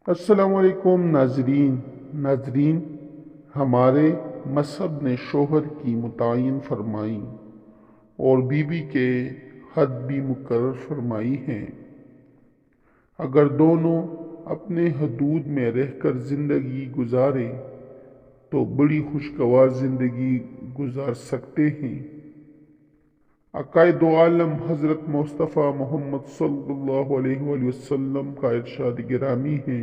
السلام علیکم ناظرین، ہمارے مذہب نے شوہر کی متعین فرمائی اور بیوی کے حد بھی مقرر فرمائی ہیں۔ اگر دونوں اپنے حدود میں رہ کر زندگی گزارے تو بڑی خوشگوار زندگی گزار سکتے ہیں۔ عقائد دو عالم حضرت مصطفیٰ محمد صلی اللہ علیہ وآلہ وسلم کا ارشاد گرامی ہے،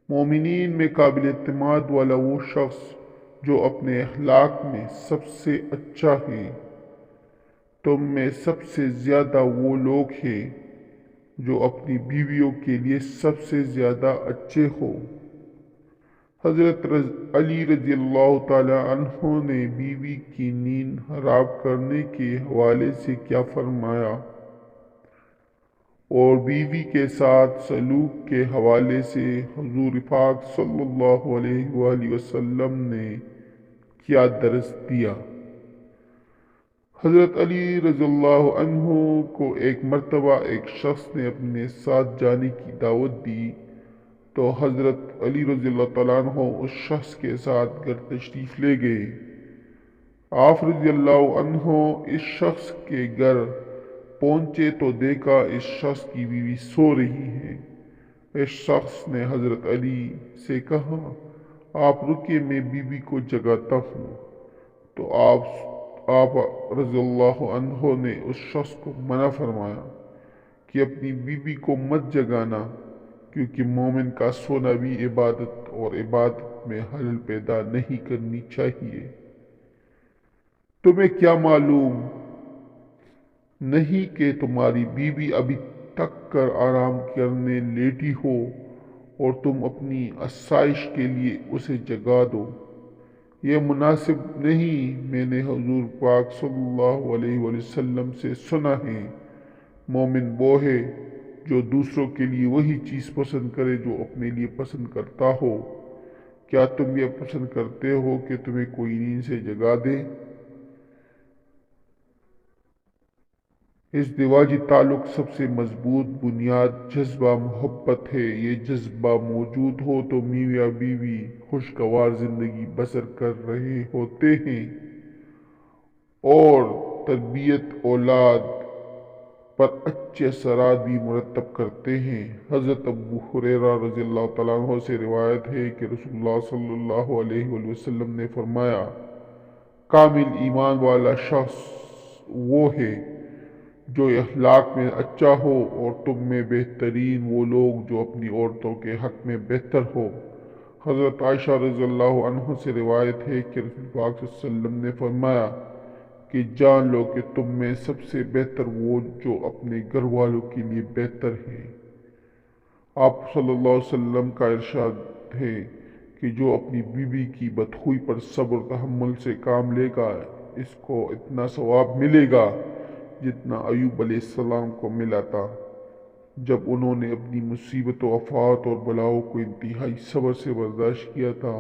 مومنین میں قابل اعتماد والا وہ شخص جو اپنے اخلاق میں سب سے اچھا ہے۔ تم میں سب سے زیادہ وہ لوگ ہیں جو اپنی بیویوں کے لیے سب سے زیادہ اچھے ہو۔ حضرت علی رضی اللہ تعالی عنہ نے بیوی کی نیند حرام کرنے کے حوالے سے کیا فرمایا اور بیوی کے ساتھ سلوک کے حوالے سے حضور پاک صلی اللہ علیہ وآلہ وسلم نے کیا درس دیا۔ حضرت علی رضی اللہ عنہ کو ایک مرتبہ ایک شخص نے اپنے ساتھ جانے کی دعوت دی تو حضرت علی رضی اللہ تعالیٰ عنہ اس شخص کے ساتھ گھر تشریف لے گئے۔ آپ رضی اللہ عنہ اس شخص کے گھر پہنچے تو دیکھا اس شخص کی بیوی سو رہی ہے۔ اس شخص نے حضرت علی سے کہا، آپ رکیے، میں بیوی کو جگاتا ہوں۔ تو آپ رضی اللہ عنہ نے اس شخص کو منع فرمایا کہ اپنی بیوی کو مت جگانا، کیونکہ مومن کا سونا بھی عبادت اور عبادت میں خلل پیدا نہیں کرنی چاہیے۔ تمہیں کیا معلوم نہیں کہ تمہاری بیوی ابھی تک کر آرام کرنے لیٹی ہو اور تم اپنی آسائش کے لیے اسے جگا دو؟ یہ مناسب نہیں۔ میں نے حضور پاک صلی اللہ علیہ وآلہ وسلم سے سنا ہے، مومن وہ ہے جو دوسروں کے لیے وہی چیز پسند کرے جو اپنے لیے پسند کرتا ہو۔ کیا تم یہ پسند کرتے ہو کہ تمہیں کوئی نیند سے جگا دے؟ اس ازدواجی تعلق سب سے مضبوط بنیاد جذبہ محبت ہے۔ یہ جذبہ موجود ہو تو میاں بیوی خوشگوار زندگی بسر کر رہے ہوتے ہیں اور تربیت اولاد پر اچھے اثرات بھی مرتب کرتے ہیں۔ حضرت ابو ہریرہ رضی اللہ تعالیٰ عنہ سے روایت ہے کہ رسول اللہ صلی اللہ علیہ وآلہ وسلم نے فرمایا، کامل ایمان والا شخص وہ ہے جو اخلاق میں اچھا ہو، اور تم میں بہترین وہ لوگ جو اپنی عورتوں کے حق میں بہتر ہو۔ حضرت عائشہ رضی اللہ عنہ سے روایت ہے کہ رسول پاک صلی اللہ علیہ وسلم نے فرمایا کہ جان لو کہ تم میں سب سے بہتر وہ جو اپنے گھر والوں کے لیے بہتر ہے۔ آپ صلی اللہ علیہ وسلم کا ارشاد ہے کہ جو اپنی بیوی کی بدخوئی پر صبر و تحمل سے کام لے گا، اس کو اتنا ثواب ملے گا جتنا ایوب علیہ السلام کو ملا تھا جب انہوں نے اپنی مصیبت و آفات اور بلاؤں کو انتہائی صبر سے برداشت کیا تھا۔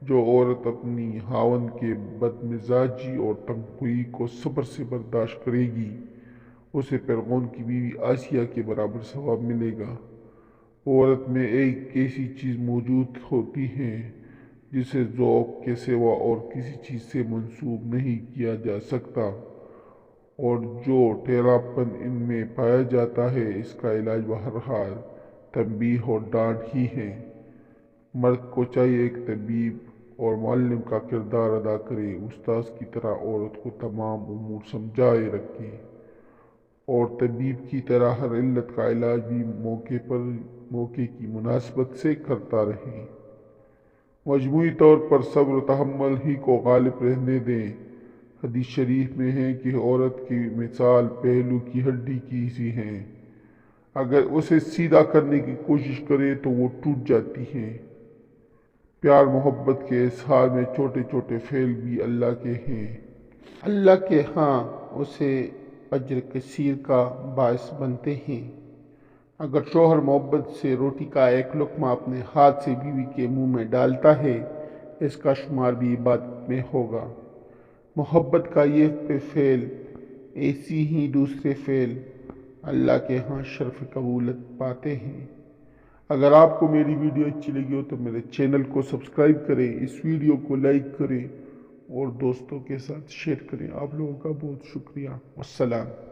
جو عورت اپنی خاوند کے بد مزاجی اور تنگخوئی کو صبر سے برداشت کرے گی، اسے فرعون کی بیوی آسیہ کے برابر ثواب ملے گا۔ عورت میں ایک ایسی چیز موجود ہوتی ہے جسے ذوق کے سوا اور کسی چیز سے منسوب نہیں کیا جا سکتا، اور جو ٹیڑھا پن ان میں پایا جاتا ہے اس کا علاج بہرحال تنبیہ اور ڈانٹ ہی ہے۔ مرد کو چاہیے ایک طبیب اور معلم کا کردار ادا کرے، استاذ کی طرح عورت کو تمام امور سمجھائے رکھے اور طبیب کی طرح ہر علت کا علاج بھی موقع کی مناسبت سے کرتا رہے۔ مجموعی طور پر صبر و تحمل ہی کو غالب رہنے دیں۔ حدیث شریف میں ہے کہ عورت کی مثال پہلو کی ہڈی کی سی ہے، اگر اسے سیدھا کرنے کی کوشش کرے تو وہ ٹوٹ جاتی ہے۔ پیار محبت کے اظہار میں چھوٹے چھوٹے فعل بھی اللہ کے ہیں، اللہ کے ہاں اسے اجر کثیر کا باعث بنتے ہیں۔ اگر شوہر محبت سے روٹی کا ایک لقمہ اپنے ہاتھ سے بیوی کے منہ میں ڈالتا ہے، اس کا شمار بھی عبادت میں ہوگا۔ محبت کا یہ فعل ایسی ہی دوسرے فعل اللہ کے ہاں شرف قبولیت پاتے ہیں۔ اگر آپ کو میری ویڈیو اچھی لگی ہو تو میرے چینل کو سبسکرائب کریں، اس ویڈیو کو لائک کریں اور دوستوں کے ساتھ شیئر کریں۔ آپ لوگوں کا بہت شکریہ۔ والسلام۔